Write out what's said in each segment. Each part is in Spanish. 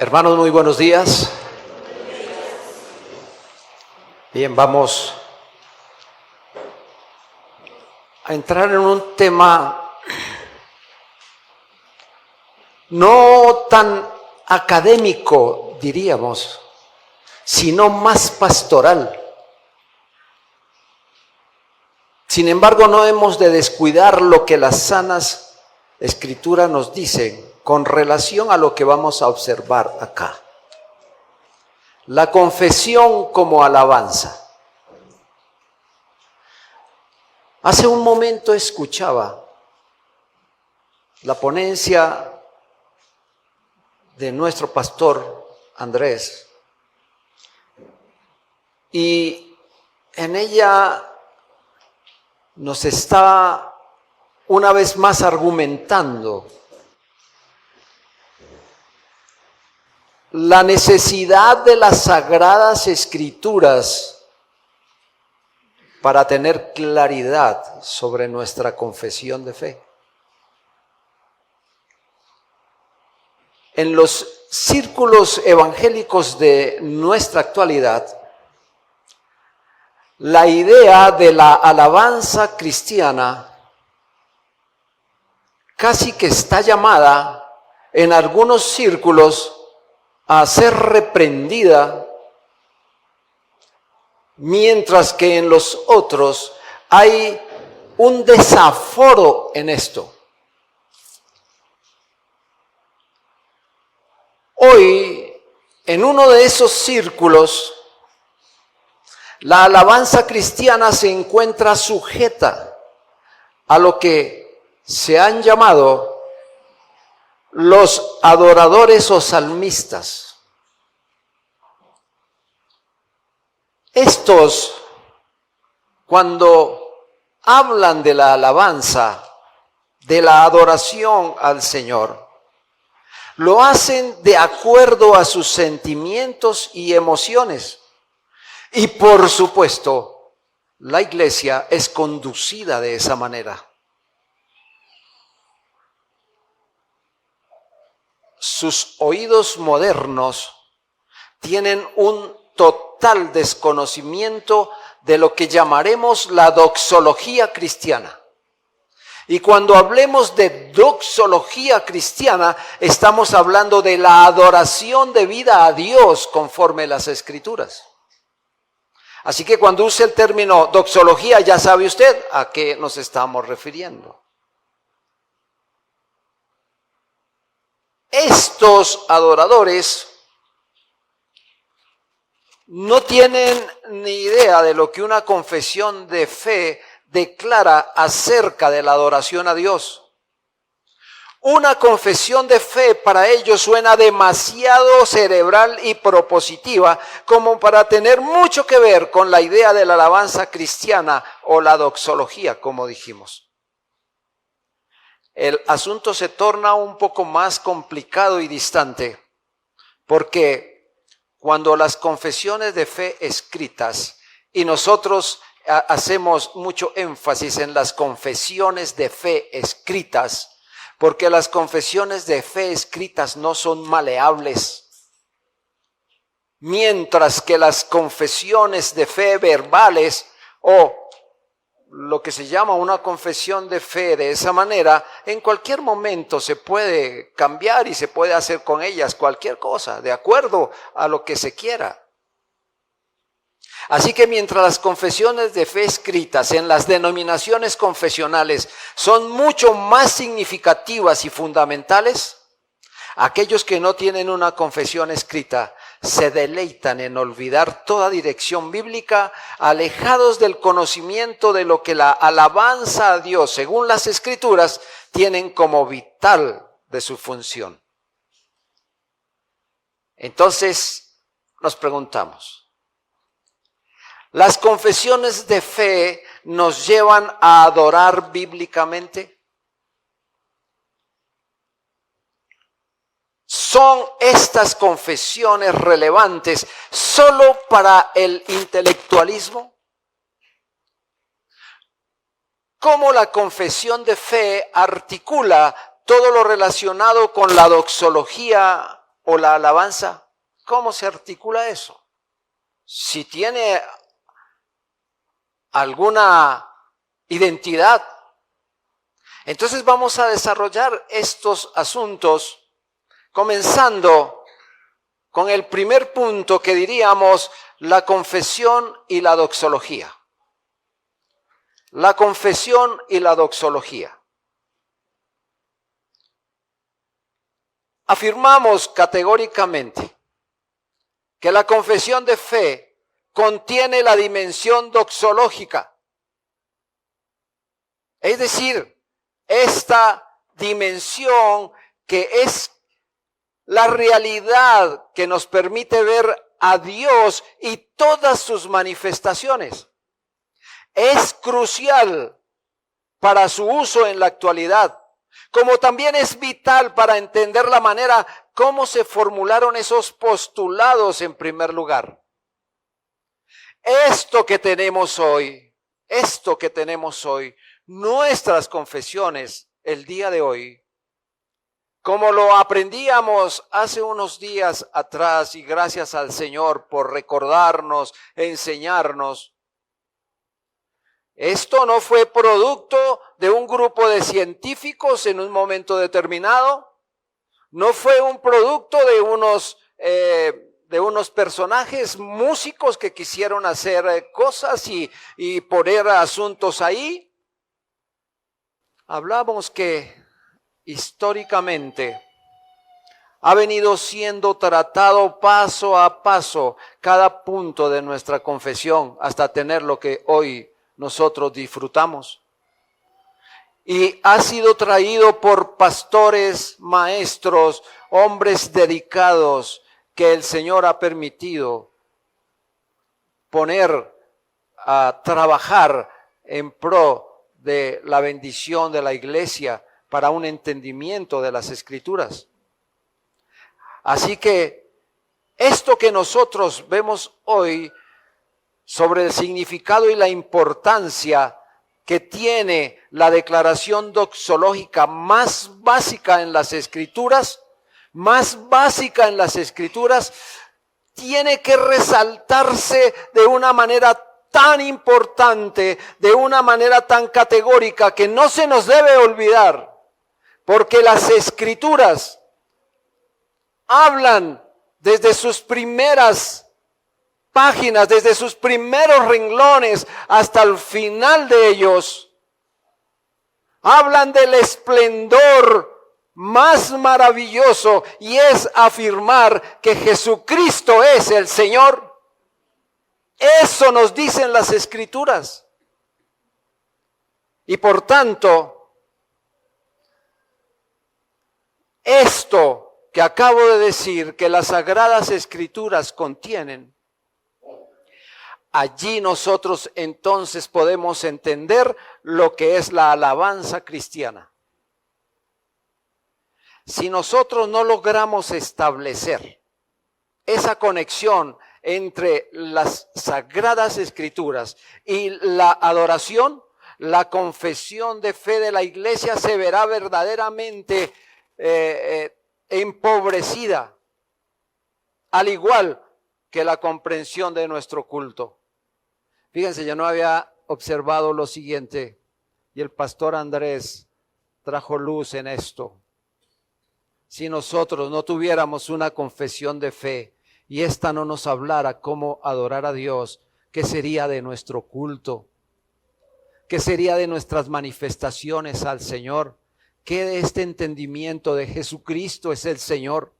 Hermanos, muy buenos días. Bien, vamos a entrar en un tema no tan académico, diríamos, sino más pastoral. Sin embargo, no hemos de descuidar lo que las sanas escrituras nos dicen con relación a lo que vamos a observar acá. La confesión como alabanza. Hace un momento escuchaba la ponencia de nuestro pastor Andrés y en ella nos está una vez más argumentando la necesidad de las sagradas escrituras para tener claridad sobre nuestra confesión de fe. En los círculos evangélicos de nuestra actualidad, la idea de la alabanza cristiana casi que está llamada en algunos círculos a ser reprendida, mientras que en los otros hay un desaforo en esto. Hoy, en uno de esos círculos, la alabanza cristiana se encuentra sujeta a lo que se han llamado los adoradores o salmistas. Estos, cuando hablan de la alabanza, de la adoración al Señor, lo hacen de acuerdo a sus sentimientos y emociones. Y por supuesto, la iglesia es conducida de esa manera. Sus oídos modernos tienen un total desconocimiento de lo que llamaremos la doxología cristiana. Y cuando hablemos de doxología cristiana, estamos hablando de la adoración debida a Dios conforme las Escrituras. Así que cuando use el término doxología, ya sabe usted a qué nos estamos refiriendo. Estos adoradores no tienen ni idea de lo que una confesión de fe declara acerca de la adoración a Dios. Una confesión de fe para ellos suena demasiado cerebral y propositiva como para tener mucho que ver con la idea de la alabanza cristiana o la doxología, como dijimos. El asunto se torna un poco más complicado y distante, porque cuando las confesiones de fe escritas, y nosotros hacemos mucho énfasis en las confesiones de fe escritas, porque las confesiones de fe escritas no son maleables, mientras que las confesiones de fe verbales o lo que se llama una confesión de fe de esa manera, en cualquier momento se puede cambiar y se puede hacer con ellas cualquier cosa, de acuerdo a lo que se quiera. Así que mientras las confesiones de fe escritas en las denominaciones confesionales son mucho más significativas y fundamentales, aquellos que no tienen una confesión escrita se deleitan en olvidar toda dirección bíblica, alejados del conocimiento de lo que la alabanza a Dios, según las Escrituras, tienen como vital de su función. Entonces, nos preguntamos, ¿las confesiones de fe nos llevan a adorar bíblicamente? ¿Son estas confesiones relevantes solo para el intelectualismo? ¿Cómo la confesión de fe articula todo lo relacionado con la doxología o la alabanza, ¿cómo se articula eso? Si tiene alguna identidad. Entonces vamos a desarrollar estos asuntos comenzando con el primer punto que diríamos la confesión y la doxología. La confesión y la doxología. Afirmamos categóricamente que la confesión de fe contiene la dimensión doxológica. Es decir, esta dimensión que es la realidad que nos permite ver a Dios y todas sus manifestaciones. Es crucial para su uso en la actualidad, como también es vital para entender la manera cómo se formularon esos postulados en primer lugar. Esto que tenemos hoy, nuestras confesiones el día de hoy, como lo aprendíamos hace unos días atrás, y gracias al Señor por recordarnos, enseñarnos, esto no fue producto de un grupo de científicos en un momento determinado, no fue un producto de unos personajes músicos que quisieron hacer cosas y poner asuntos ahí. Hablamos que históricamente ha venido siendo tratado paso a paso cada punto de nuestra confesión hasta tener lo que hoy nosotros disfrutamos. Y ha sido traído por pastores, maestros, hombres dedicados que el Señor ha permitido poner a trabajar en pro de la bendición de la iglesia para un entendimiento de las Escrituras. Así que esto que nosotros vemos hoy sobre el significado y la importancia que tiene la declaración doxológica más básica en las Escrituras, tiene que resaltarse de una manera tan importante, de una manera tan categórica que no se nos debe olvidar, porque las Escrituras hablan desde sus primeras páginas, desde sus primeros renglones hasta el final de ellos, hablan del esplendor más maravilloso, y es afirmar que Jesucristo es el Señor. Eso nos dicen las Escrituras. Y por tanto, esto que acabo de decir, que las Sagradas Escrituras contienen, allí nosotros entonces podemos entender lo que es la alabanza cristiana. Si nosotros no logramos establecer esa conexión entre las Sagradas Escrituras y la adoración, la confesión de fe de la iglesia se verá verdaderamente empobrecida, al igual que la comprensión de nuestro culto. Fíjense, yo no había observado lo siguiente, y el pastor Andrés trajo luz en esto. Si nosotros no tuviéramos una confesión de fe y esta no nos hablara cómo adorar a Dios, ¿qué sería de nuestro culto? ¿Qué sería de nuestras manifestaciones al Señor? ¿Qué de este entendimiento de Jesucristo es el Señor?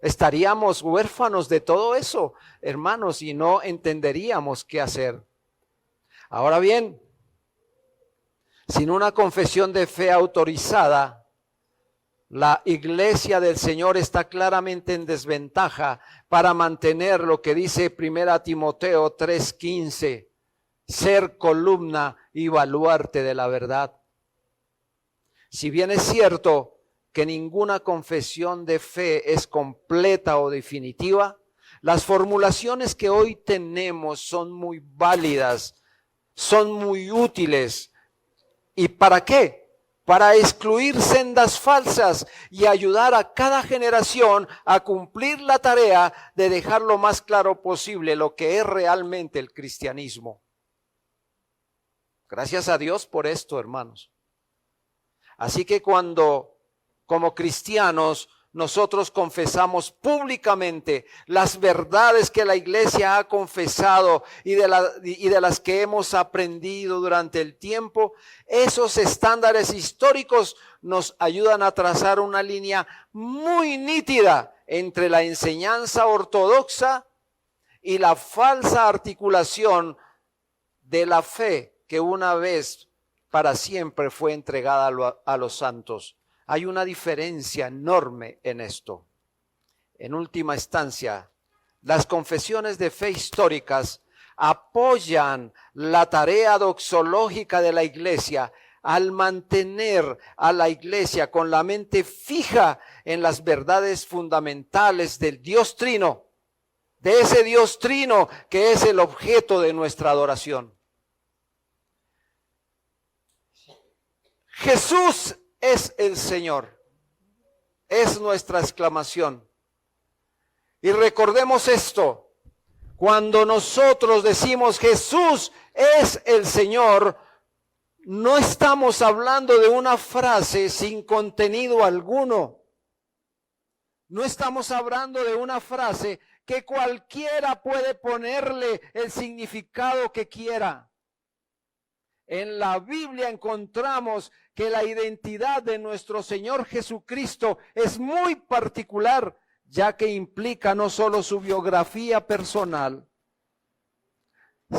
Estaríamos huérfanos de todo eso, hermanos, y no entenderíamos qué hacer. Ahora bien, sin una confesión de fe autorizada, la iglesia del Señor está claramente en desventaja para mantener lo que dice 1 Timoteo 3:15, ser columna y baluarte de la verdad. Si bien es cierto que ninguna confesión de fe es completa o definitiva, las formulaciones que hoy tenemos son muy válidas, son muy útiles. ¿Y para qué? para excluir sendas falsas y ayudar a cada generación a cumplir la tarea de dejar lo más claro posible lo que es realmente el cristianismo. Gracias a Dios por esto, hermanos. Así que cuando, como cristianos, nosotros confesamos públicamente las verdades que la iglesia ha confesado y de las que hemos aprendido durante el tiempo, esos estándares históricos nos ayudan a trazar una línea muy nítida entre la enseñanza ortodoxa y la falsa articulación de la fe que una vez para siempre fue entregada a los santos. Hay una diferencia enorme en esto. En última instancia, las confesiones de fe históricas apoyan la tarea doxológica de la iglesia al mantener a la iglesia con la mente fija en las verdades fundamentales del Dios Trino, de ese Dios Trino que es el objeto de nuestra adoración. Jesús es el Señor, es nuestra exclamación. Y recordemos esto, cuando nosotros decimos Jesús es el Señor, no estamos hablando de una frase sin contenido alguno. No estamos hablando de una frase que cualquiera puede ponerle el significado que quiera. En la Biblia encontramos que la identidad de nuestro Señor Jesucristo es muy particular, ya que implica no solo su biografía personal,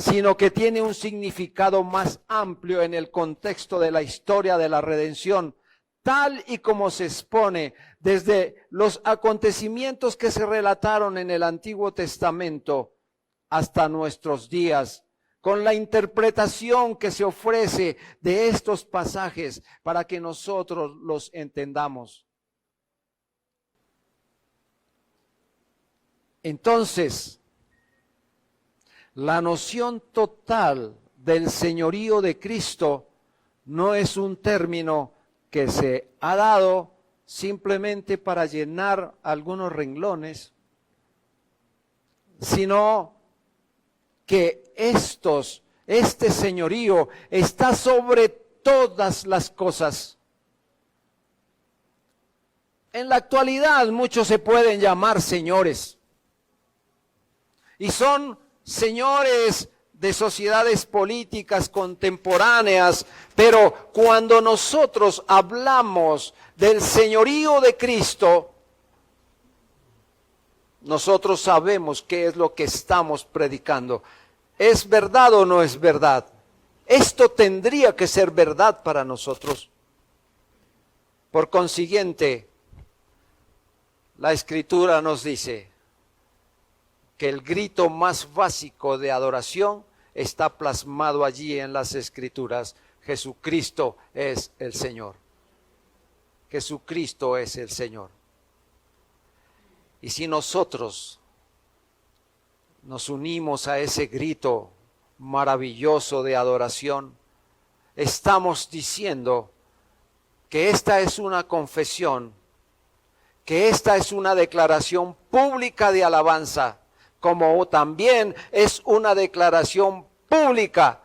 sino que tiene un significado más amplio en el contexto de la historia de la redención, tal y como se expone desde los acontecimientos que se relataron en el Antiguo Testamento hasta nuestros días, con la interpretación que se ofrece de estos pasajes para que nosotros los entendamos. Entonces, la noción total del señorío de Cristo no es un término que se ha dado simplemente para llenar algunos renglones, sino que este señorío está sobre todas las cosas. En la actualidad muchos se pueden llamar señores y son señores de sociedades políticas contemporáneas, pero cuando nosotros hablamos del señorío de Cristo, nosotros sabemos qué es lo que estamos predicando. ¿Es verdad o no es verdad? Esto tendría que ser verdad para nosotros. Por consiguiente, la Escritura nos dice que el grito más básico de adoración está plasmado allí en las Escrituras. Jesucristo es el Señor. Jesucristo es el Señor. Y si nosotros nos unimos a ese grito maravilloso de adoración, estamos diciendo que esta es una confesión, que esta es una declaración pública de alabanza, como también es una declaración pública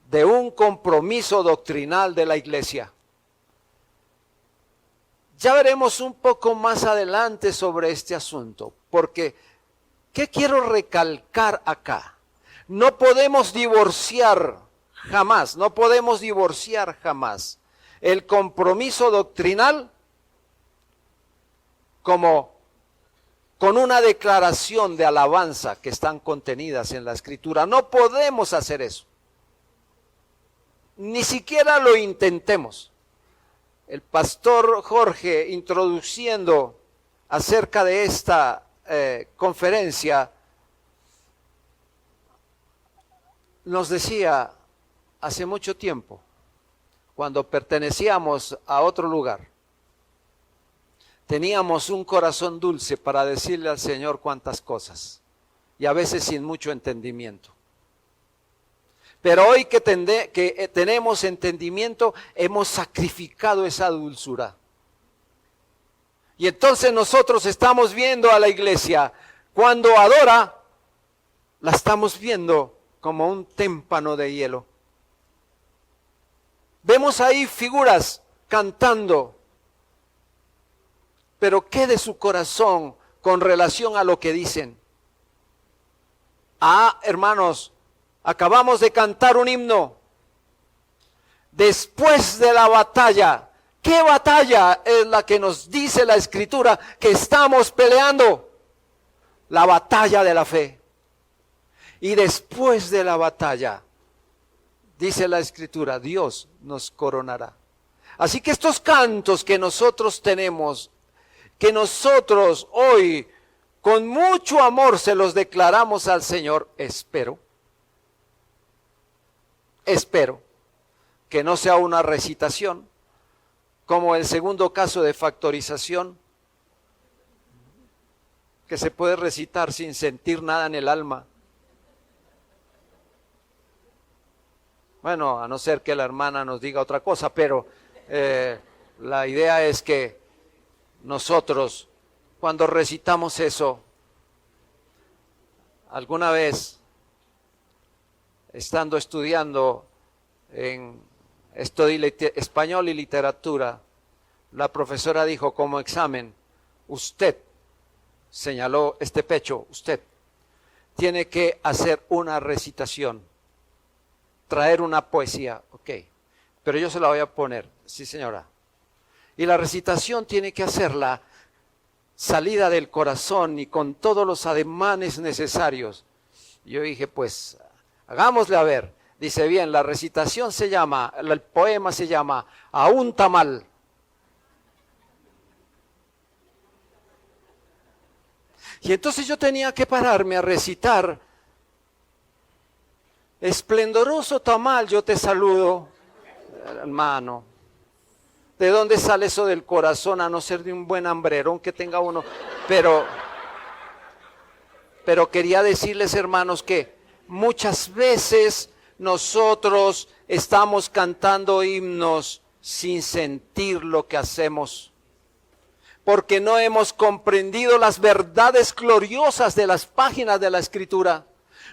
de un compromiso doctrinal de la iglesia. Ya veremos un poco más adelante sobre este asunto, porque ¿qué quiero recalcar acá? No podemos divorciar jamás el compromiso doctrinal como con una declaración de alabanza que están contenidas en la Escritura. No podemos hacer eso. Ni siquiera lo intentemos. El pastor Jorge, introduciendo acerca de esta conferencia, nos decía hace mucho tiempo, cuando pertenecíamos a otro lugar, teníamos un corazón dulce para decirle al Señor cuantas cosas, y a veces sin mucho entendimiento. Pero hoy que tenemos entendimiento, hemos sacrificado esa dulzura. Y entonces nosotros estamos viendo a la iglesia, cuando adora, la estamos viendo como un témpano de hielo. Vemos ahí figuras cantando, pero ¿qué de su corazón con relación a lo que dicen? Hermanos, acabamos de cantar un himno. Después de la batalla, ¿qué batalla es la que nos dice la Escritura que estamos peleando? La batalla de la fe. Y después de la batalla, dice la Escritura, Dios nos coronará. Así que estos cantos que nosotros tenemos, que nosotros hoy con mucho amor se los declaramos al Señor, espero que no sea una recitación, como el segundo caso de factorización, que se puede recitar sin sentir nada en el alma. Bueno, a no ser que la hermana nos diga otra cosa, pero la idea es que nosotros, cuando recitamos eso, alguna vez, estando estudiando en español y literatura, la profesora dijo como examen, usted, señaló este pecho, usted tiene que hacer una recitación, traer una poesía, ok, pero yo se la voy a poner, sí señora. Y la recitación tiene que hacerla salida del corazón y con todos los ademanes necesarios. Yo dije, pues, hagámosle a ver. Dice, bien, la recitación se llama, el poema se llama A un tamal. Y entonces yo tenía que pararme a recitar, esplendoroso tamal, yo te saludo, hermano. ¿De dónde sale eso del corazón, a no ser de un buen hambrerón que tenga uno? Pero quería decirles, hermanos, que muchas veces nosotros estamos cantando himnos sin sentir lo que hacemos, porque no hemos comprendido las verdades gloriosas de las páginas de la Escritura.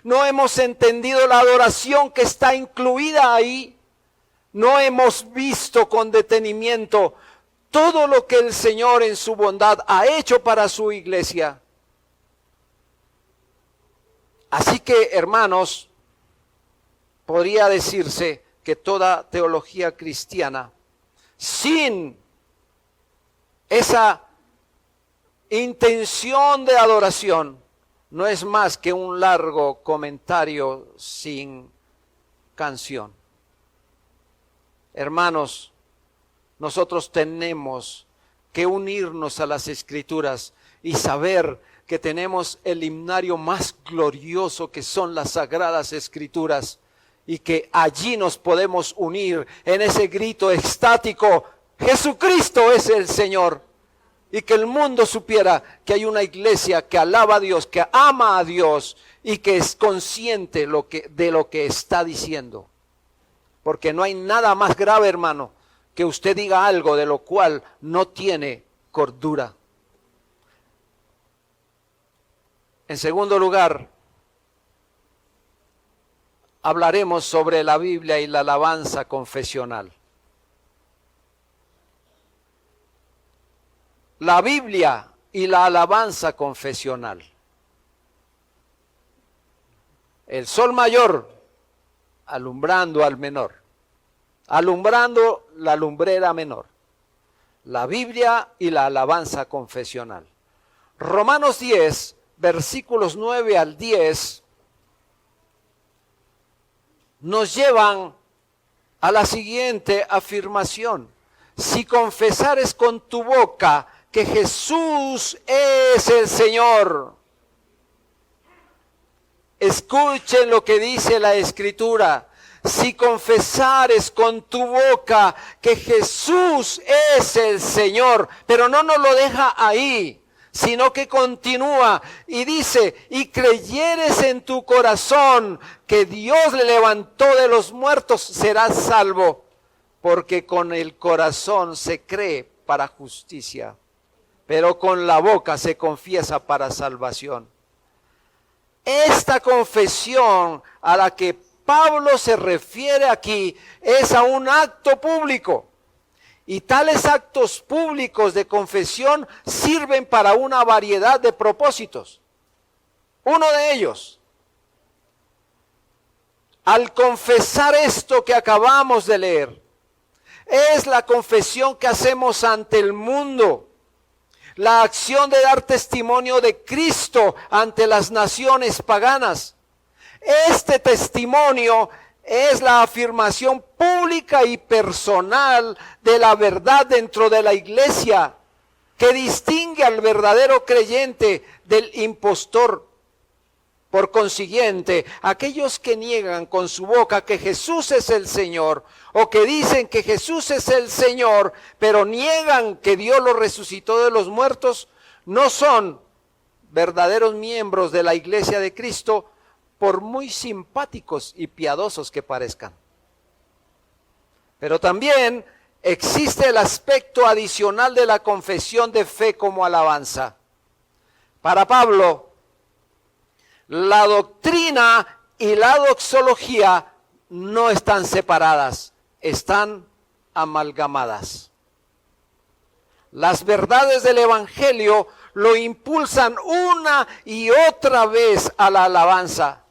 No hemos entendido la adoración que está incluida ahí. No hemos visto con detenimiento todo lo que el Señor en su bondad ha hecho para su iglesia. Así que, hermanos, podría decirse que toda teología cristiana, sin esa intención de adoración, no es más que un largo comentario sin canción. Hermanos, nosotros tenemos que unirnos a las Escrituras y saber que tenemos el himnario más glorioso que son las Sagradas Escrituras y que allí nos podemos unir en ese grito extático, Jesucristo es el Señor, y que el mundo supiera que hay una iglesia que alaba a Dios, que ama a Dios y que es consciente de lo que está diciendo. Porque no hay nada más grave, hermano, que usted diga algo de lo cual no tiene cordura. En segundo lugar, hablaremos sobre la Biblia y la alabanza confesional. La Biblia y la alabanza confesional. El sol mayor alumbrando al menor, alumbrando la lumbrera menor. La Biblia y la alabanza confesional. Romanos 10, versículos 9 al 10, nos llevan a la siguiente afirmación. Si confesares con tu boca que Jesús es el Señor. Escuchen lo que dice la Escritura. Si confesares con tu boca que Jesús es el Señor, pero no nos lo deja ahí, sino que continúa y dice, y creyeres en tu corazón que Dios le levantó de los muertos, serás salvo, porque con el corazón se cree para justicia, pero con la boca se confiesa para salvación. Esta confesión a la que Pablo se refiere aquí es a un acto público. Y tales actos públicos de confesión sirven para una variedad de propósitos. Uno de ellos, al confesar esto que acabamos de leer, es la confesión que hacemos ante el mundo. La acción de dar testimonio de Cristo ante las naciones paganas. Este testimonio es la afirmación pública y personal de la verdad dentro de la iglesia, que distingue al verdadero creyente del impostor. Por consiguiente, aquellos que niegan con su boca que Jesús es el Señor, o que dicen que Jesús es el Señor, pero niegan que Dios lo resucitó de los muertos, no son verdaderos miembros de la iglesia de Cristo, por muy simpáticos y piadosos que parezcan. Pero también existe el aspecto adicional de la confesión de fe como alabanza. Para Pablo, la doctrina y la doxología no están separadas, están amalgamadas. Las verdades del Evangelio lo impulsan una y otra vez a la alabanza.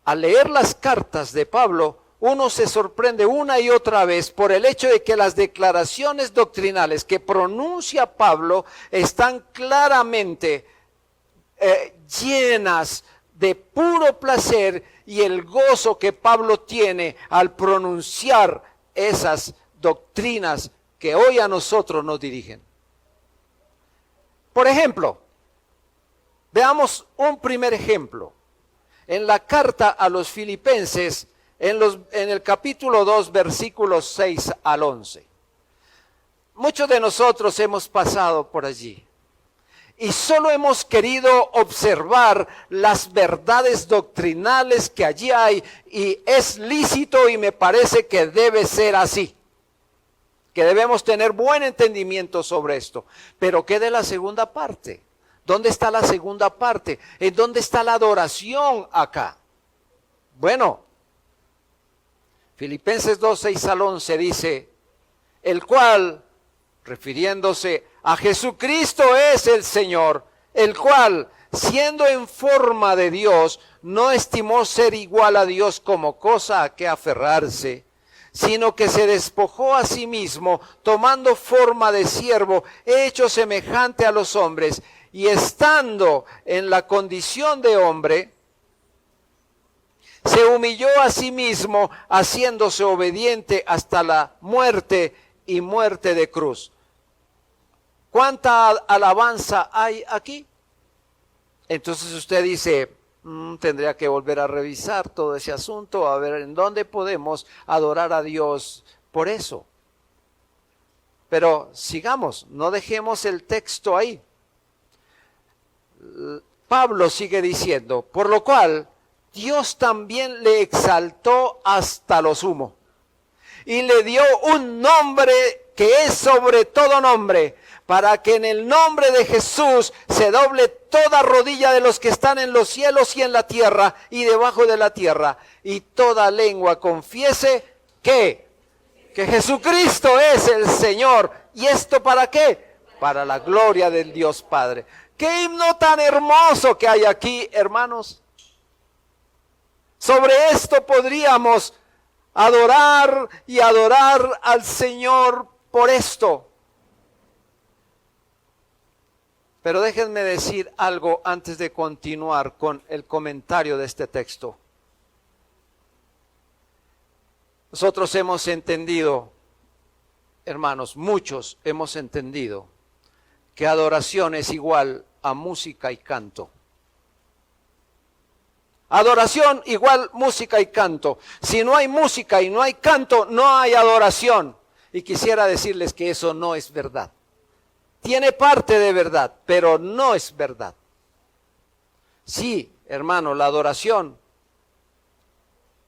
Al leer las cartas de Pablo, uno se sorprende una y otra vez por el hecho de que las declaraciones doctrinales que pronuncia Pablo están claramente llenas de puro placer y el gozo que Pablo tiene al pronunciar esas doctrinas que hoy a nosotros nos dirigen. Por ejemplo, veamos un primer ejemplo. En la carta a los Filipenses, en el capítulo 2, versículos 6 al 11. Muchos de nosotros hemos pasado por allí y solo hemos querido observar las verdades doctrinales que allí hay, y es lícito y me parece que debe ser así, que debemos tener buen entendimiento sobre esto. Pero ¿qué de la segunda parte? ¿Dónde está la segunda parte? ¿En dónde está la adoración acá? Bueno, Filipenses 2, 6 al 11 dice, el cual, refiriéndose a Jesucristo, es el Señor, el cual, siendo en forma de Dios, no estimó ser igual a Dios como cosa a que aferrarse, sino que se despojó a sí mismo, tomando forma de siervo, hecho semejante a los hombres, y estando en la condición de hombre, se humilló a sí mismo, haciéndose obediente hasta la muerte y muerte de cruz. ¿Cuánta alabanza hay aquí? Entonces usted dice, tendría que volver a revisar todo ese asunto, a ver en dónde podemos adorar a Dios por eso. Pero sigamos, no dejemos el texto ahí. Pablo sigue diciendo, por lo cual Dios también le exaltó hasta lo sumo y le dio un nombre que es sobre todo nombre, para que en el nombre de Jesús se doble toda rodilla de los que están en los cielos y en la tierra y debajo de la tierra, y toda lengua confiese que Jesucristo es el Señor. ¿Y esto para qué? Para la gloria del Dios Padre. ¡Qué himno tan hermoso que hay aquí, hermanos! Sobre esto podríamos adorar y adorar al Señor por esto. Pero déjenme decir algo antes de continuar con el comentario de este texto. Nosotros hemos entendido, hermanos, muchos hemos entendido que adoración es igual a música y canto. Adoración igual música y canto. Si no hay música y no hay canto, no hay adoración. Y quisiera decirles que eso no es verdad. tiene parte de verdad, pero no es verdad. Sí, hermano, la adoración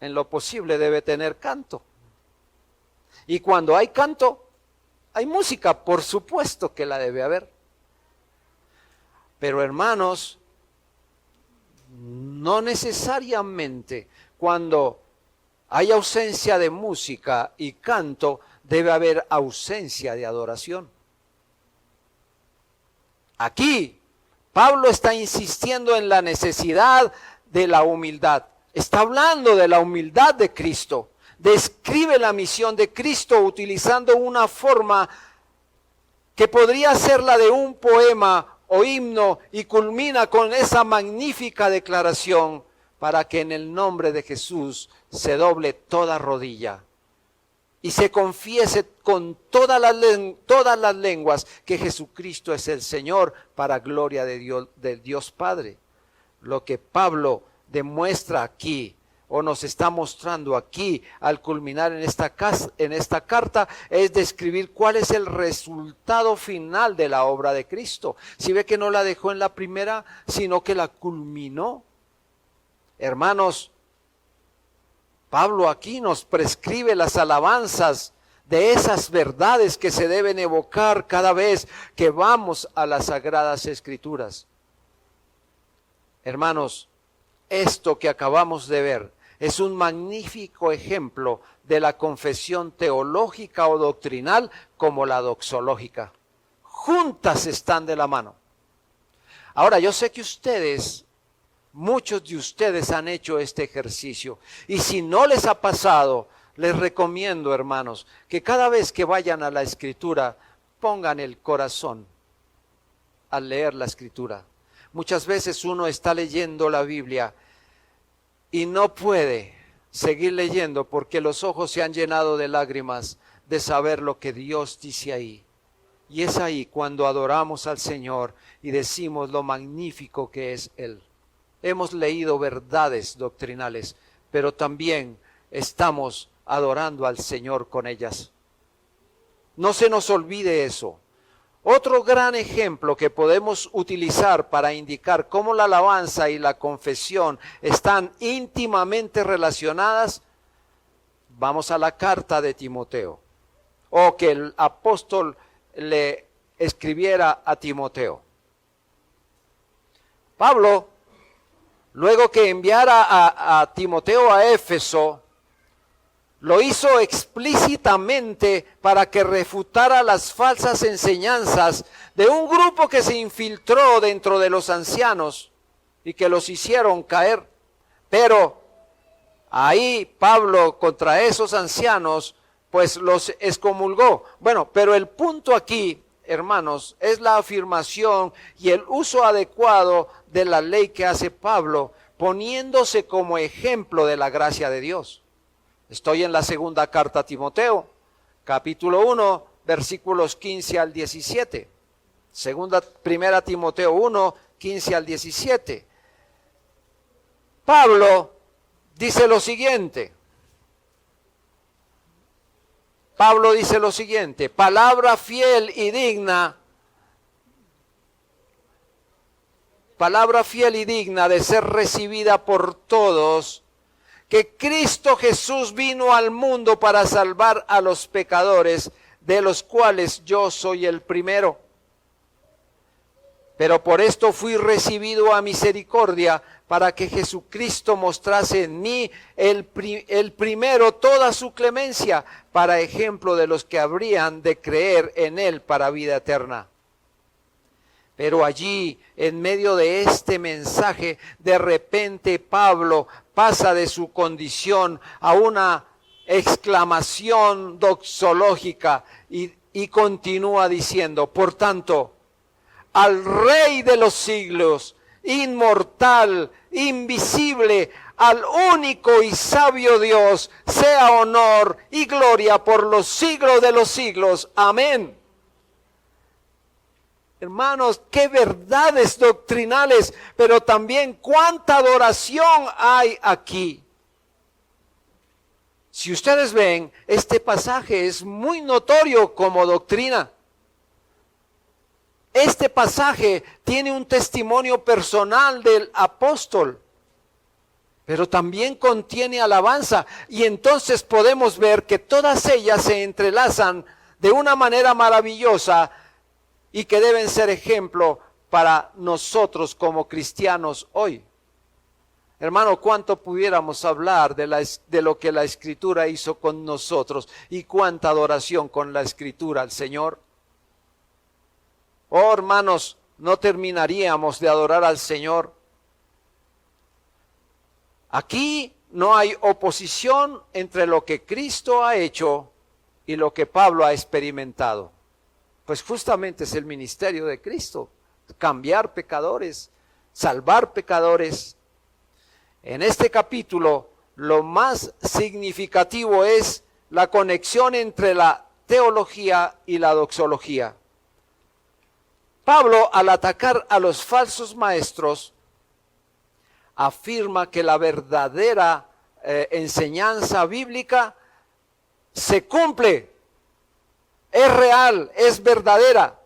en lo posible debe tener canto. Y cuando hay canto, hay música, por supuesto que la debe haber. Pero hermanos, no necesariamente cuando hay ausencia de música y canto, debe haber ausencia de adoración. Aquí, Pablo está insistiendo en la necesidad de la humildad. Está hablando de la humildad de Cristo. Describe la misión de Cristo utilizando una forma que podría ser la de un poema o himno y culmina con esa magnífica declaración para que en el nombre de Jesús se doble toda rodilla y se confiese con todas las lenguas que Jesucristo es el Señor para gloria de Dios, del Dios Padre. Lo que Pablo demuestra aquí o nos está mostrando aquí al culminar en esta carta es describir cuál es el resultado final de la obra de Cristo. Si ve que no la dejó en la primera, sino que la culminó. Hermanos, Pablo aquí nos prescribe las alabanzas de esas verdades que se deben evocar cada vez que vamos a las Sagradas Escrituras. Hermanos, esto que acabamos de ver es un magnífico ejemplo de la confesión teológica o doctrinal como la doxológica. Juntas están de la mano. Ahora, yo sé que muchos de ustedes han hecho este ejercicio y si no les ha pasado, les recomiendo, hermanos, que cada vez que vayan a la Escritura pongan el corazón al leer la Escritura. Muchas veces uno está leyendo la Biblia y no puede seguir leyendo porque los ojos se han llenado de lágrimas de saber lo que Dios dice ahí. Y es ahí cuando adoramos al Señor y decimos lo magnífico que es Él. Hemos leído verdades doctrinales, pero también estamos adorando al Señor con ellas. No se nos olvide eso. Otro gran ejemplo que podemos utilizar para indicar cómo la alabanza y la confesión están íntimamente relacionadas, vamos a la carta de Timoteo, o que el apóstol le escribiera a Timoteo. Pablo, luego que enviara a Timoteo a Éfeso, lo hizo explícitamente para que refutara las falsas enseñanzas de un grupo que se infiltró dentro de los ancianos y que los hicieron caer. Pero ahí Pablo contra esos ancianos pues los excomulgó. Bueno, pero el punto aquí, hermanos, es la afirmación y el uso adecuado de la ley que hace Pablo, poniéndose como ejemplo de la gracia de Dios. Estoy en la segunda carta a Timoteo, capítulo 1, versículos 15 al 17. Primera Timoteo 1, 15 al 17. Pablo dice lo siguiente. Palabra fiel y digna de ser recibida por todos, que Cristo Jesús vino al mundo para salvar a los pecadores, de los cuales yo soy el primero. Pero por esto fui recibido a misericordia, para que Jesucristo mostrase en mí el primero toda su clemencia, para ejemplo de los que habrían de creer en Él para vida eterna. Pero allí, en medio de este mensaje, de repente Pablo pasa de su condición a una exclamación doxológica y continúa diciendo, por tanto, al Rey de los siglos, inmortal, invisible, al único y sabio Dios, sea honor y gloria por los siglos de los siglos. Amén. Hermanos, qué verdades doctrinales, pero también cuánta adoración hay aquí. Si ustedes ven, este pasaje es muy notorio como doctrina. Este pasaje tiene un testimonio personal del apóstol, pero también contiene alabanza. Y entonces podemos ver que todas ellas se entrelazan de una manera maravillosa y que deben ser ejemplo para nosotros como cristianos hoy. Hermano, ¿cuánto pudiéramos hablar de lo que la Escritura hizo con nosotros y cuánta adoración con la Escritura al Señor? Oh, hermanos, no terminaríamos de adorar al Señor. Aquí no hay oposición entre lo que Cristo ha hecho y lo que Pablo ha experimentado. Pues justamente es el ministerio de Cristo, cambiar pecadores, salvar pecadores. En este capítulo, lo más significativo es la conexión entre la teología y la doxología. Pablo, al atacar a los falsos maestros, afirma que la verdadera enseñanza bíblica se cumple, es real, es verdadera.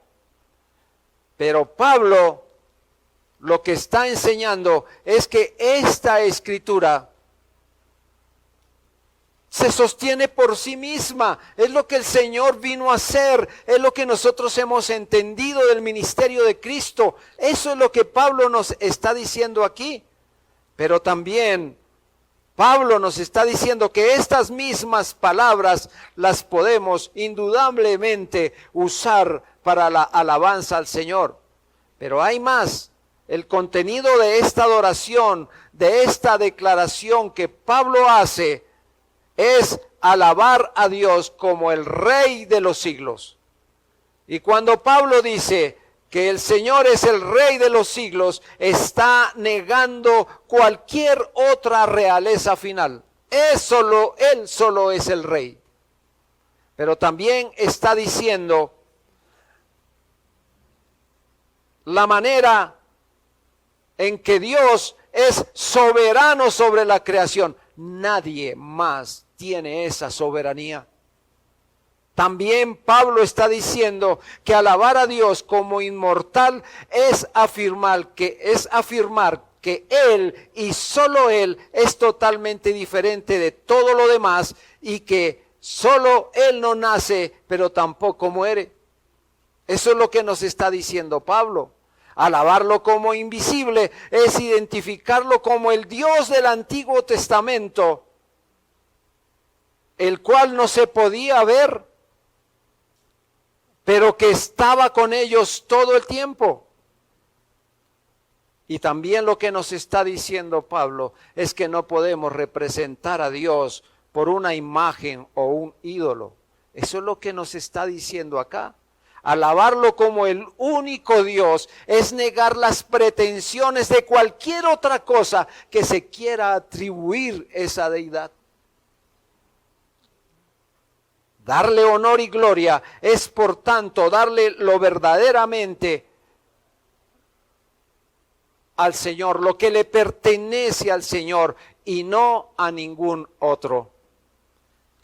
Pero Pablo lo que está enseñando es que esta escritura se sostiene por sí misma. Es lo que el Señor vino a hacer. Es lo que nosotros hemos entendido del ministerio de Cristo. Eso es lo que Pablo nos está diciendo aquí. Pero también Pablo nos está diciendo que estas mismas palabras las podemos indudablemente usar para la alabanza al Señor. Pero hay más. El contenido de esta adoración, de esta declaración que Pablo hace, es alabar a Dios como el Rey de los siglos. Y cuando Pablo dice que el Señor es el Rey de los siglos, está negando cualquier otra realeza final. Él solo es el Rey. Pero también está diciendo la manera en que Dios es soberano sobre la creación. Nadie más tiene esa soberanía. También Pablo está diciendo que alabar a Dios como inmortal es afirmar que Él y solo Él es totalmente diferente de todo lo demás y que solo Él no nace, pero tampoco muere. Eso es lo que nos está diciendo Pablo. Alabarlo como invisible es identificarlo como el Dios del Antiguo Testamento, el cual no se podía ver, pero que estaba con ellos todo el tiempo. Y también lo que nos está diciendo Pablo es que no podemos representar a Dios por una imagen o un ídolo. Eso es lo que nos está diciendo acá. Alabarlo como el único Dios es negar las pretensiones de cualquier otra cosa que se quiera atribuir esa deidad. Darle honor y gloria es, por tanto, darle lo verdaderamente al Señor, lo que le pertenece al Señor y no a ningún otro.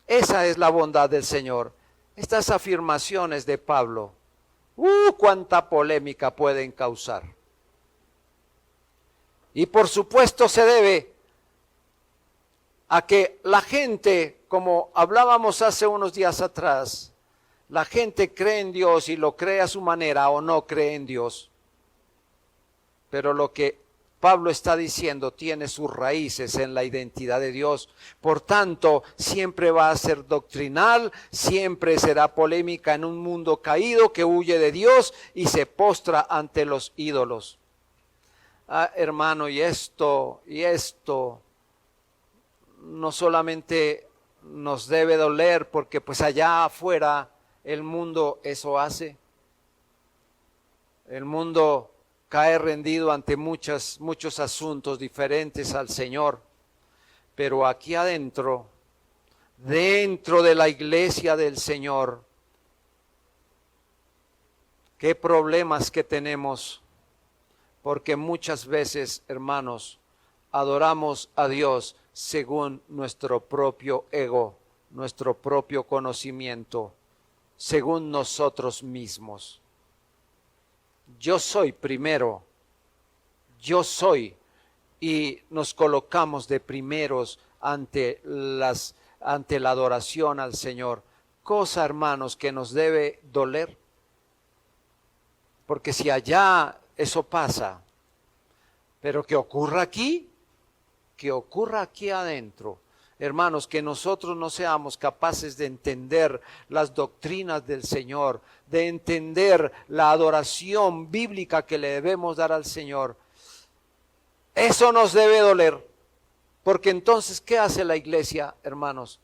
Esa es la bondad del Señor. Estas afirmaciones de Pablo, cuánta polémica pueden causar. Y por supuesto se debe a que la gente, como hablábamos hace unos días atrás, la gente cree en Dios y lo cree a su manera o no cree en Dios. Pero lo que Pablo está diciendo tiene sus raíces en la identidad de Dios. Por tanto, siempre va a ser doctrinal, siempre será polémica en un mundo caído que huye de Dios y se postra ante los ídolos. Hermano, y esto no solamente nos debe doler porque pues allá afuera el mundo eso hace. El mundo cae rendido ante muchos asuntos diferentes al Señor. Pero aquí adentro, dentro de la iglesia del Señor, qué problemas que tenemos, porque muchas veces, hermanos, adoramos a Dios según nuestro propio ego, nuestro propio conocimiento, según nosotros mismos. yo soy primero, yo soy, y nos colocamos de primeros ante la adoración al Señor. Cosa, hermanos, que nos debe doler, porque si allá eso pasa, pero que ocurra aquí adentro. Hermanos, que nosotros no seamos capaces de entender las doctrinas del Señor, de entender la adoración bíblica que le debemos dar al Señor. Eso nos debe doler, porque entonces, ¿qué hace la iglesia, hermanos?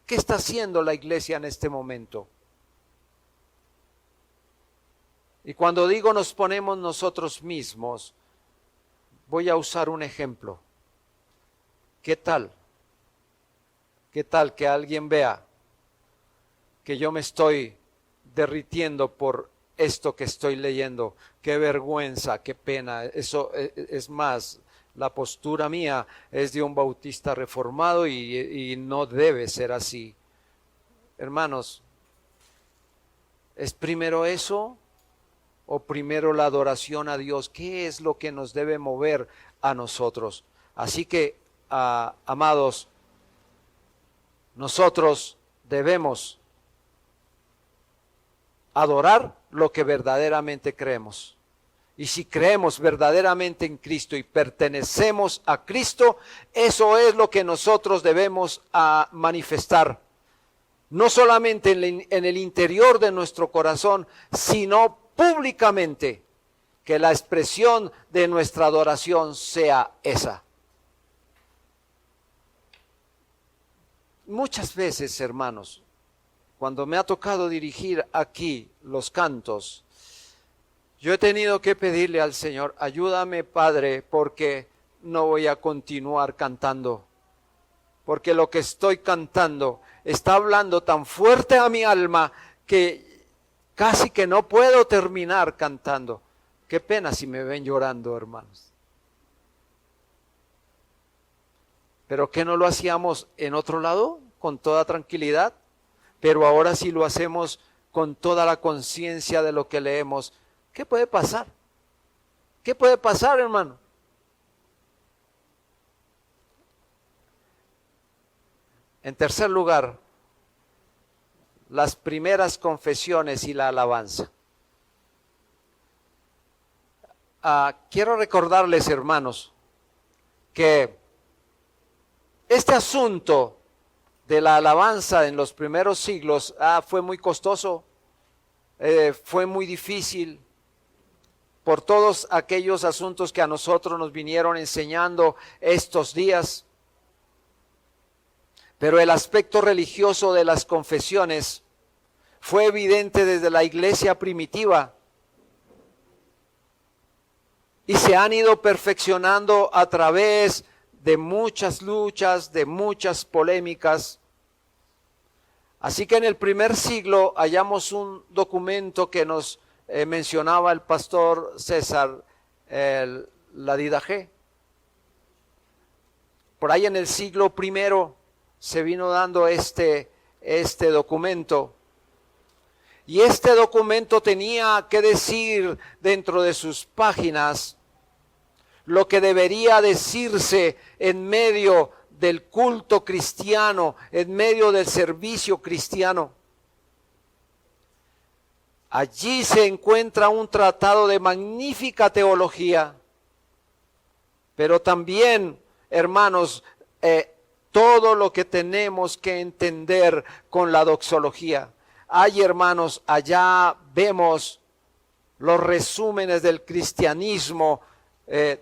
¿Qué está haciendo la iglesia en este momento? Y cuando digo nos ponemos nosotros mismos, voy a usar un ejemplo. ¿Qué tal? ¿Qué tal que alguien vea que yo me estoy derritiendo por esto que estoy leyendo? Qué vergüenza, qué pena. Eso es más, la postura mía es de un bautista reformado y no debe ser así. Hermanos, ¿es primero eso o primero la adoración a Dios? ¿Qué es lo que nos debe mover a nosotros? Así que, amados, nosotros debemos adorar lo que verdaderamente creemos. Y si creemos verdaderamente en Cristo y pertenecemos a Cristo, eso es lo que nosotros debemos manifestar. No solamente en el interior de nuestro corazón, sino públicamente, que la expresión de nuestra adoración sea esa. Muchas veces, hermanos, cuando me ha tocado dirigir aquí los cantos, yo he tenido que pedirle al Señor, ayúdame, Padre, porque no voy a continuar cantando, porque lo que estoy cantando está hablando tan fuerte a mi alma que casi que no puedo terminar cantando. Qué pena si me ven llorando, hermanos. ¿Pero qué no lo hacíamos en otro lado con toda tranquilidad? Pero ahora sí lo hacemos con toda la conciencia de lo que leemos. ¿Qué puede pasar? ¿Qué puede pasar, hermano? En tercer lugar, las primeras confesiones y la alabanza. Quiero recordarles, hermanos, que este asunto de la alabanza en los primeros siglos fue muy costoso, fue muy difícil por todos aquellos asuntos que a nosotros nos vinieron enseñando estos días. Pero el aspecto religioso de las confesiones fue evidente desde la iglesia primitiva y se han ido perfeccionando a través de muchas luchas, de muchas polémicas. Así que en el primer siglo hallamos un documento que nos mencionaba el pastor César, la Didache. Por ahí en el siglo primero se vino dando este documento. Y este documento tenía que decir dentro de sus páginas lo que debería decirse en medio del culto cristiano, en medio del servicio cristiano. Allí se encuentra un tratado de magnífica teología, pero también, hermanos, todo lo que tenemos que entender con la doxología. Hay, hermanos, allá vemos los resúmenes del cristianismo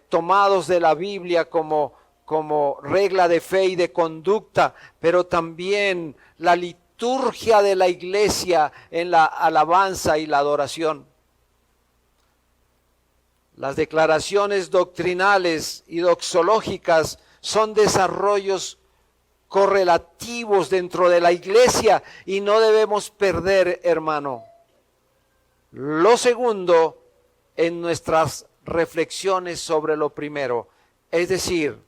tomados de la Biblia como regla de fe y de conducta, pero también la liturgia de la iglesia en la alabanza y la adoración. Las declaraciones doctrinales y doxológicas son desarrollos correlativos dentro de la iglesia y no debemos perder, hermano, lo segundo en nuestras reflexiones sobre lo primero. Es decir,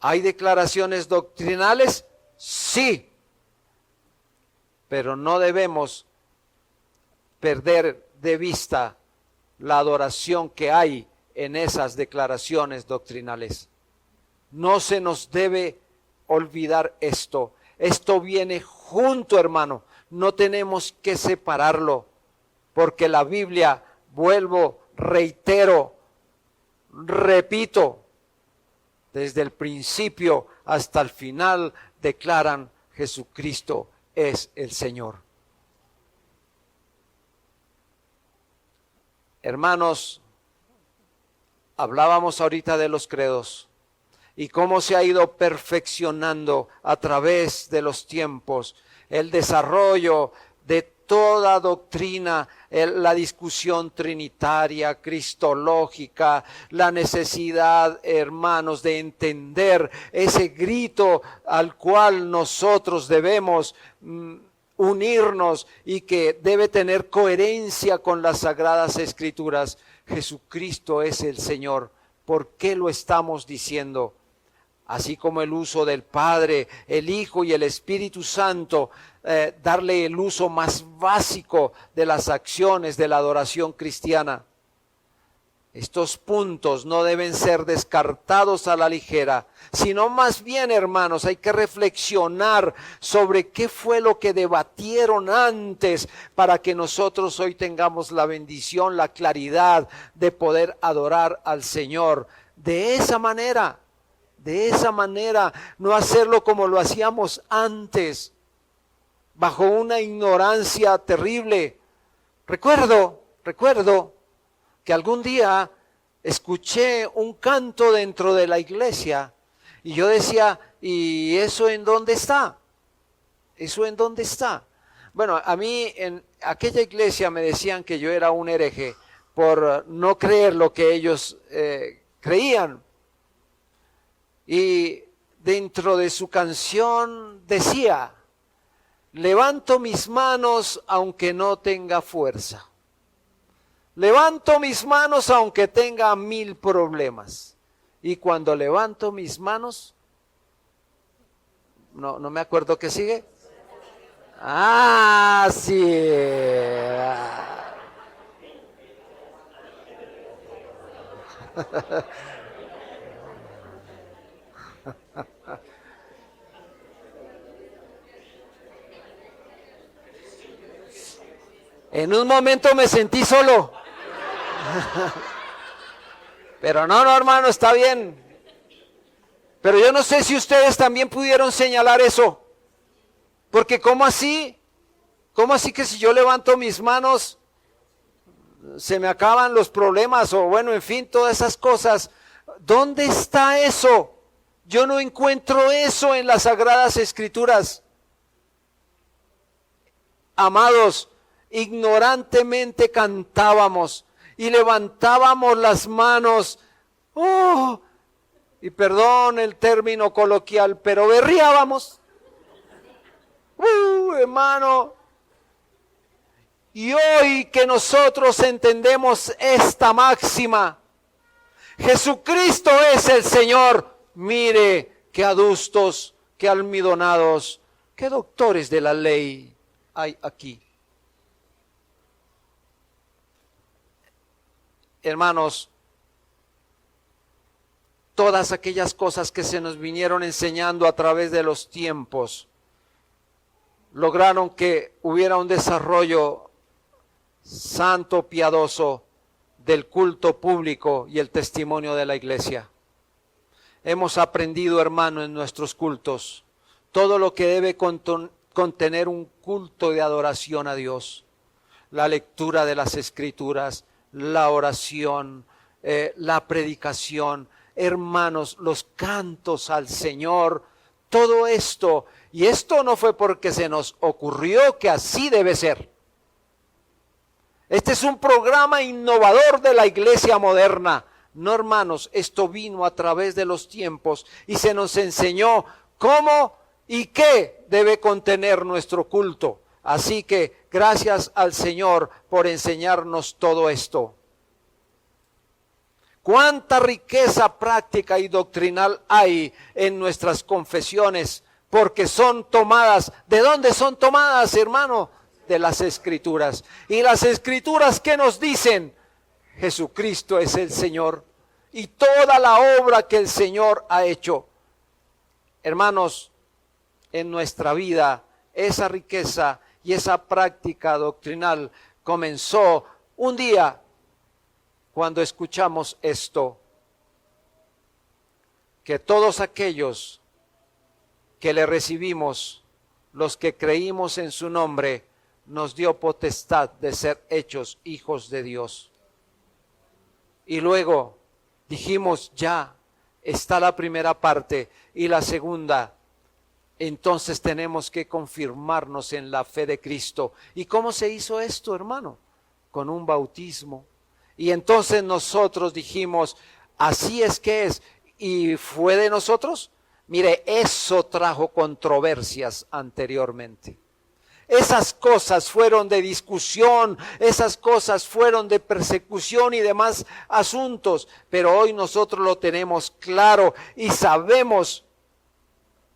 ¿hay declaraciones doctrinales? Sí, pero no debemos perder de vista la adoración que hay en esas declaraciones doctrinales. No se nos debe olvidar esto. Esto viene junto, hermano. No tenemos que separarlo, porque la Biblia, vuelvo, reitero, repito, desde el principio hasta el final declaran: Jesucristo es el Señor. Hermanos, hablábamos ahorita de los credos y cómo se ha ido perfeccionando a través de los tiempos el desarrollo de toda doctrina, la discusión trinitaria, cristológica, la necesidad, hermanos, de entender ese grito al cual nosotros debemos unirnos y que debe tener coherencia con las Sagradas Escrituras. Jesucristo es el Señor. ¿Por qué lo estamos diciendo? Así como el uso del Padre, el Hijo y el Espíritu Santo, darle el uso más básico de las acciones de la adoración cristiana. Estos puntos no deben ser descartados a la ligera, sino más bien, hermanos, hay que reflexionar sobre qué fue lo que debatieron antes para que nosotros hoy tengamos la bendición, la claridad de poder adorar al Señor de esa manera. De esa manera, no hacerlo como lo hacíamos antes, bajo una ignorancia terrible. Recuerdo que algún día escuché un canto dentro de la iglesia y yo decía: ¿y eso en dónde está? ¿Eso en dónde está? Bueno, a mí en aquella iglesia me decían que yo era un hereje por no creer lo que ellos creían. Y dentro de su canción decía: levanto mis manos aunque no tenga fuerza. Levanto mis manos aunque tenga 1000 problemas. Y cuando levanto mis manos, no me acuerdo qué sigue. Ah, sí. En un momento me sentí solo. Pero no, hermano, está bien. Pero yo no sé si ustedes también pudieron señalar eso. Porque ¿cómo así? ¿Cómo así que si yo levanto mis manos se me acaban los problemas? O bueno, en fin, todas esas cosas. ¿Dónde está eso? Yo no encuentro eso en las Sagradas Escrituras. Amados, ignorantemente cantábamos y levantábamos las manos, y perdón el término coloquial, pero berreábamos, hermano. Y hoy que nosotros entendemos esta máxima, Jesucristo es el Señor, mire qué adustos, qué almidonados, qué doctores de la ley hay aquí. Hermanos, todas aquellas cosas que se nos vinieron enseñando a través de los tiempos lograron que hubiera un desarrollo santo, piadoso del culto público y el testimonio de la iglesia. Hemos aprendido, hermano, en nuestros cultos todo lo que debe contener un culto de adoración a Dios: la lectura de las Escrituras, la oración, la predicación, hermanos, los cantos al Señor, todo esto. Y esto no fue porque se nos ocurrió que así debe ser. Este es un programa innovador de la iglesia moderna. No, hermanos, esto vino a través de los tiempos y se nos enseñó cómo y qué debe contener nuestro culto. Así que gracias al Señor por enseñarnos todo esto. Cuánta riqueza práctica y doctrinal hay en nuestras confesiones, porque son tomadas. ¿De dónde son tomadas, hermano? De las Escrituras. ¿Y las Escrituras qué nos dicen? Jesucristo es el Señor y toda la obra que el Señor ha hecho. Hermanos, en nuestra vida esa riqueza y esa práctica doctrinal comenzó un día cuando escuchamos esto, que todos aquellos que le recibimos, los que creímos en su nombre, nos dio potestad de ser hechos hijos de Dios. Y luego dijimos, ya está la primera parte y la segunda. Entonces tenemos que confirmarnos en la fe de Cristo. ¿Y cómo se hizo esto, hermano? Con un bautismo. Y entonces nosotros dijimos, así es que es. ¿Y fue de nosotros? Mire, eso trajo controversias anteriormente. Esas cosas fueron de discusión, esas cosas fueron de persecución y demás asuntos. Pero hoy nosotros lo tenemos claro y sabemos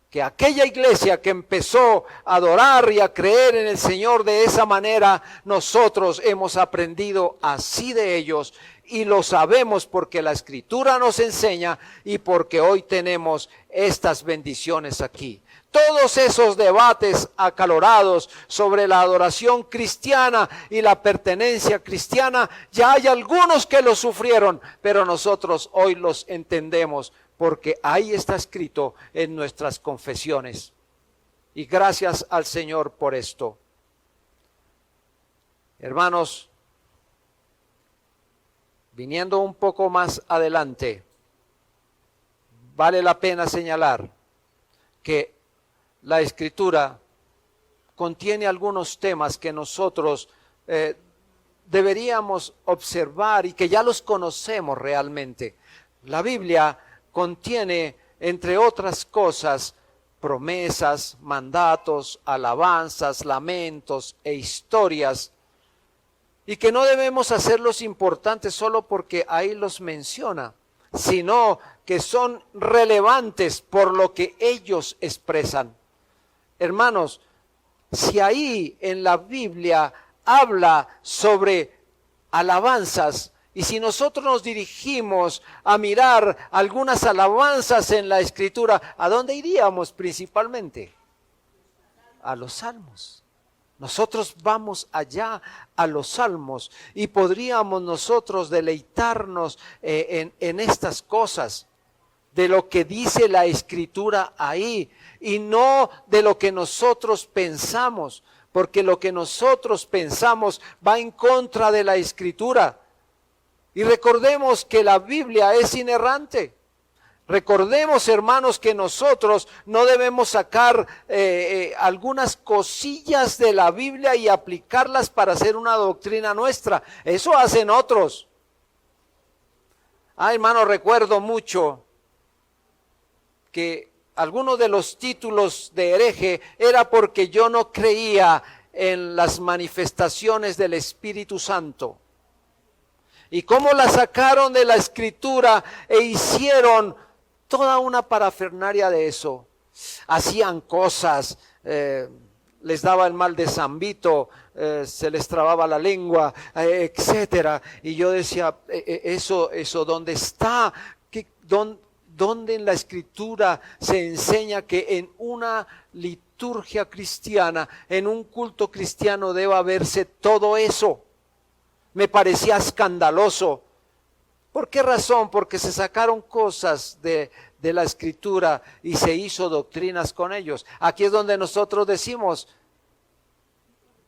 que aquella iglesia que empezó a adorar y a creer en el Señor de esa manera, nosotros hemos aprendido así de ellos y lo sabemos porque la Escritura nos enseña y porque hoy tenemos estas bendiciones aquí. Todos esos debates acalorados sobre la adoración cristiana y la pertenencia cristiana, ya hay algunos que lo sufrieron, pero nosotros hoy los entendemos porque ahí está escrito en nuestras confesiones. Y gracias al Señor por esto. Hermanos, viniendo un poco más adelante, vale la pena señalar que la Escritura contiene algunos temas que nosotros deberíamos observar y que ya los conocemos realmente. La Biblia contiene, entre otras cosas, promesas, mandatos, alabanzas, lamentos e historias, y que no debemos hacerlos importantes solo porque ahí los menciona, sino que son relevantes por lo que ellos expresan. Hermanos, si ahí en la Biblia habla sobre alabanzas, y si nosotros nos dirigimos a mirar algunas alabanzas en la Escritura, ¿a dónde iríamos principalmente? A los salmos. Nosotros vamos allá a los salmos y podríamos nosotros deleitarnos en estas cosas, de lo que dice la Escritura ahí y no de lo que nosotros pensamos, porque lo que nosotros pensamos va en contra de la Escritura. Y recordemos que la Biblia es inerrante. Recordemos, hermanos, que nosotros no debemos sacar algunas cosillas de la Biblia y aplicarlas para hacer una doctrina nuestra. Eso hacen otros. Hermano, recuerdo mucho que algunos de los títulos de hereje era porque yo no creía en las manifestaciones del Espíritu Santo. Y cómo la sacaron de la Escritura e hicieron toda una parafernalia de eso. Hacían cosas, les daba el mal de San Vito, se les trababa la lengua, etcétera. Y yo decía, eso, ¿dónde está? ¿Dónde en la Escritura se enseña que en una liturgia cristiana, en un culto cristiano deba verse todo eso? Me parecía escandaloso. ¿Por qué razón? Porque se sacaron cosas de la Escritura y se hizo doctrinas con ellos. Aquí es donde nosotros decimos,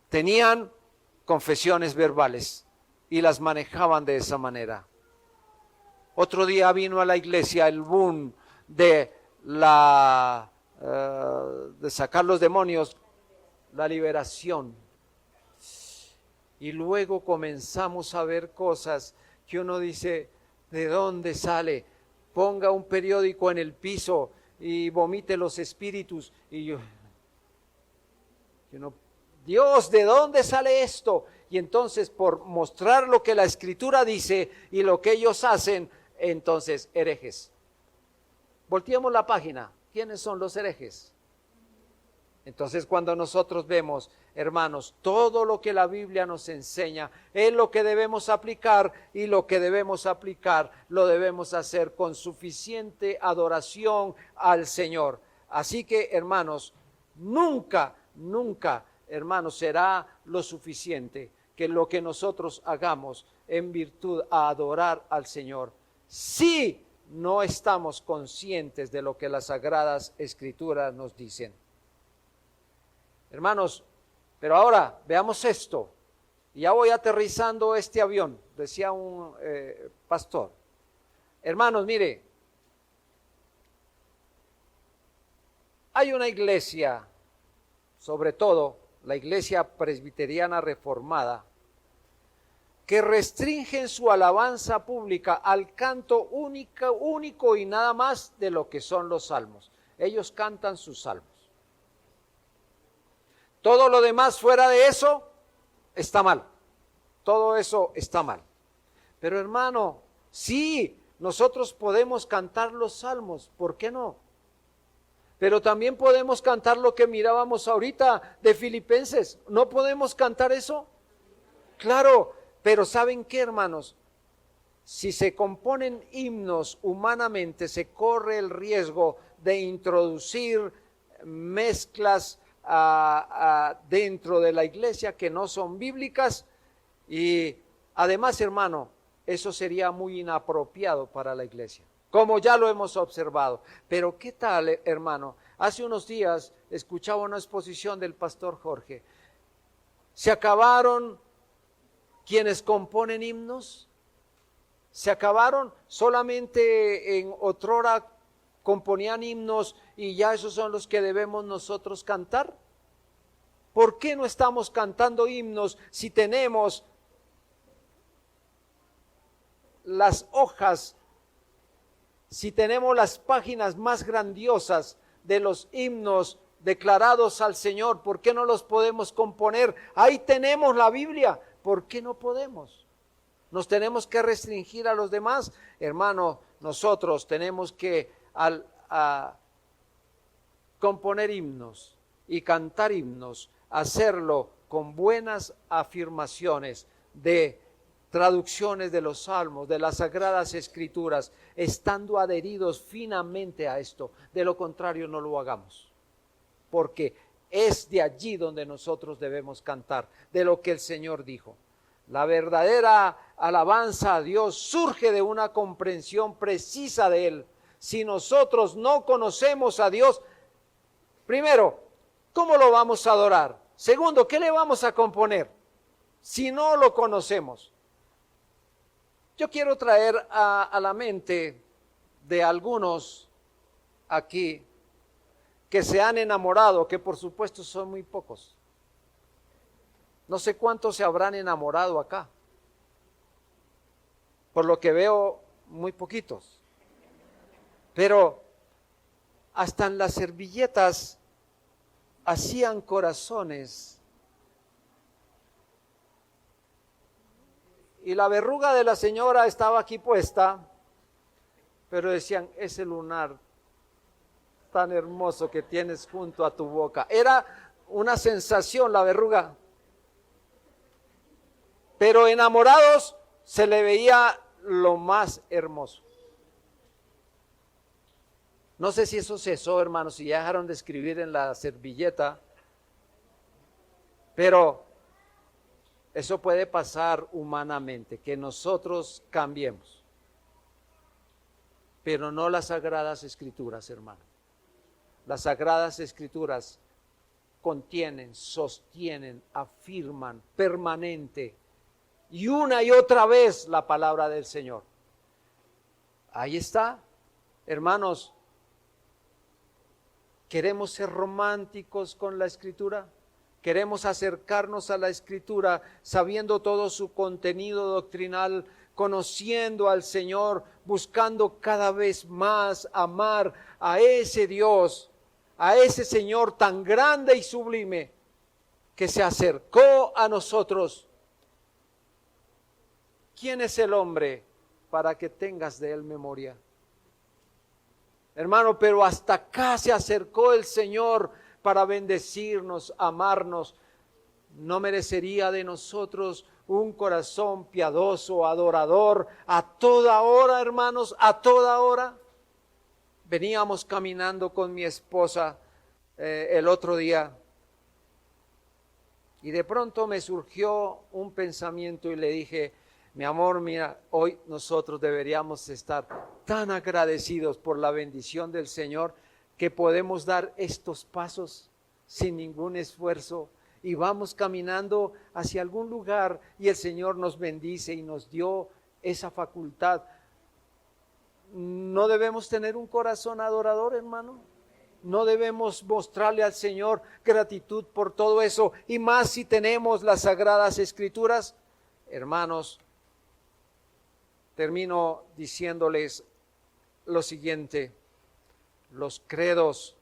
tenían confesiones verbales y las manejaban de esa manera. Otro día vino a la iglesia el boom de sacar los demonios, la liberación. Y luego comenzamos a ver cosas que uno dice, ¿de dónde sale? Ponga un periódico en el piso y vomite los espíritus. Y yo Dios, ¿de dónde sale esto? Y entonces, por mostrar lo que la Escritura dice y lo que ellos hacen, entonces herejes. Volteemos la página. ¿Quiénes son los herejes? Entonces, cuando nosotros vemos, hermanos, todo lo que la Biblia nos enseña es lo que debemos aplicar, y lo que debemos aplicar lo debemos hacer con suficiente adoración al Señor. Así que, hermanos, nunca, hermanos, será lo suficiente que lo que nosotros hagamos en virtud a adorar al Señor, si no estamos conscientes de lo que las Sagradas Escrituras nos dicen. Hermanos, pero ahora veamos esto. Ya voy aterrizando este avión, decía un pastor. Hermanos, mire, hay una iglesia, sobre todo la iglesia presbiteriana reformada, que restringen su alabanza pública al canto único y nada más de lo que son los salmos. Ellos cantan sus salmos. Todo lo demás fuera de eso está mal. Todo eso está mal. Pero hermano, sí, nosotros podemos cantar los salmos, ¿por qué no? Pero también podemos cantar lo que mirábamos ahorita de Filipenses. ¿No podemos cantar eso? Claro, pero ¿saben qué, hermanos? Si se componen himnos humanamente, se corre el riesgo de introducir mezclas dentro de la iglesia que no son bíblicas, y además, hermano, eso sería muy inapropiado para la iglesia, como ya lo hemos observado. Pero ¿qué tal, hermano? Hace unos días escuchaba una exposición del pastor Jorge. Se acabaron quienes componen himnos, se acabaron. Solamente en otrora componían himnos y ya esos son los que debemos nosotros cantar. ¿Por qué no estamos cantando himnos si tenemos las hojas, si tenemos las páginas más grandiosas de los himnos declarados al Señor? ¿Por qué no los podemos componer? Ahí tenemos la Biblia, ¿por qué no podemos? ¿Nos tenemos que restringir a los demás? Hermano, nosotros tenemos que a componer himnos y cantar himnos, hacerlo con buenas afirmaciones de traducciones de los salmos, de las Sagradas Escrituras, estando adheridos finamente a esto. De lo contrario, no lo hagamos, porque es de allí donde nosotros debemos cantar, de lo que el Señor dijo. La verdadera alabanza a Dios surge de una comprensión precisa de Él. Si nosotros no conocemos a Dios, primero, ¿cómo lo vamos a adorar? Segundo, ¿qué le vamos a componer si no lo conocemos? Yo quiero traer a la mente de algunos aquí que se han enamorado, que por supuesto son muy pocos. No sé cuántos se habrán enamorado acá. Por lo que veo, muy poquitos. Pero hasta en las servilletas hacían corazones. Y la verruga de la señora estaba aquí puesta, pero decían, ese lunar tan hermoso que tienes junto a tu boca. Era una sensación la verruga. Pero enamorados se le veía lo más hermoso. No sé si eso cesó, hermanos, si ya dejaron de escribir en la servilleta, pero eso puede pasar humanamente, que nosotros cambiemos, pero no las Sagradas Escrituras, hermano. Las Sagradas Escrituras contienen, sostienen, afirman permanente y una y otra vez la palabra del Señor. Ahí está, hermanos. ¿Queremos ser románticos con la Escritura? ¿Queremos acercarnos a la Escritura sabiendo todo su contenido doctrinal, conociendo al Señor, buscando cada vez más amar a ese Dios, a ese Señor tan grande y sublime que se acercó a nosotros? ¿Quién es el hombre para que tengas de él memoria? Hermano, pero hasta acá se acercó el Señor para bendecirnos, amarnos. ¿No merecería de nosotros un corazón piadoso, adorador, a toda hora, hermanos, a toda hora? Veníamos caminando con mi esposa el otro día y de pronto me surgió un pensamiento y le dije, mi amor, mira, hoy nosotros deberíamos estar tan agradecidos por la bendición del Señor que podemos dar estos pasos sin ningún esfuerzo y vamos caminando hacia algún lugar y el Señor nos bendice y nos dio esa facultad. ¿No debemos tener un corazón adorador, hermano? ¿No debemos mostrarle al Señor gratitud por todo eso? Y más si tenemos las Sagradas Escrituras. Hermanos, termino diciéndoles lo siguiente. Los credos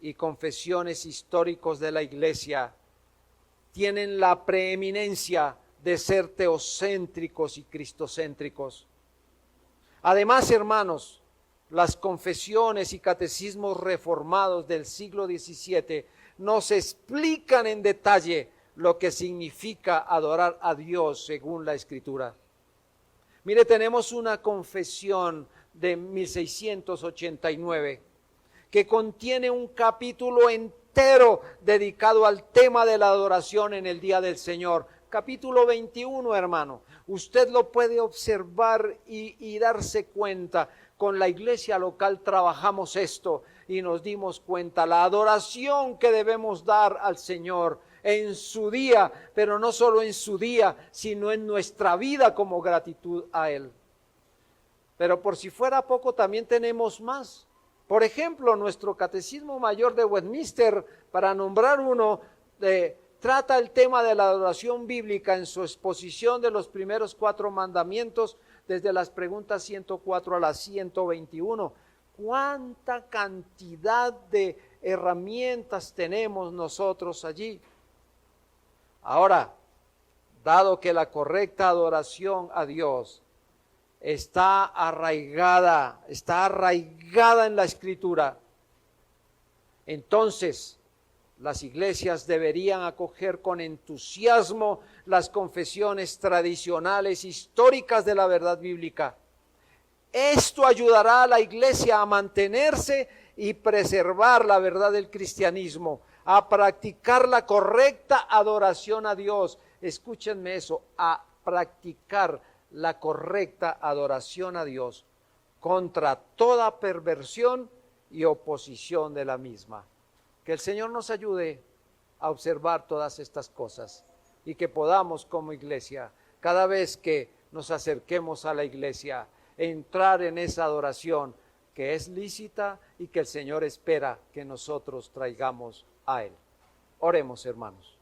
y confesiones históricos de la Iglesia tienen la preeminencia de ser teocéntricos y cristocéntricos. Además, hermanos, las confesiones y catecismos reformados del siglo XVII nos explican en detalle lo que significa adorar a Dios según la Escritura. Mire, tenemos una confesión de 1689 que contiene un capítulo entero dedicado al tema de la adoración en el Día del Señor. Capítulo 21, hermano. Usted lo puede observar y darse cuenta. Con la iglesia local trabajamos esto y nos dimos cuenta. La adoración que debemos dar al Señor en su día, pero no solo en su día, sino en nuestra vida como gratitud a Él. Pero por si fuera poco, también tenemos más. Por ejemplo, nuestro Catecismo Mayor de Westminster, para nombrar uno, trata el tema de la adoración bíblica en su exposición de los primeros 4 mandamientos, desde las preguntas 104 a las 121. ¿Cuánta cantidad de herramientas tenemos nosotros allí? Ahora, dado que la correcta adoración a Dios está arraigada en la Escritura, entonces las iglesias deberían acoger con entusiasmo las confesiones tradicionales históricas de la verdad bíblica. Esto ayudará a la iglesia a mantenerse y preservar la verdad del cristianismo, a practicar la correcta adoración a Dios. Escúchenme eso, a practicar la correcta adoración a Dios contra toda perversión y oposición de la misma. Que el Señor nos ayude a observar todas estas cosas y que podamos como iglesia, cada vez que nos acerquemos a la iglesia, entrar en esa adoración que es lícita y que el Señor espera que nosotros traigamos a Él. Oremos, hermanos.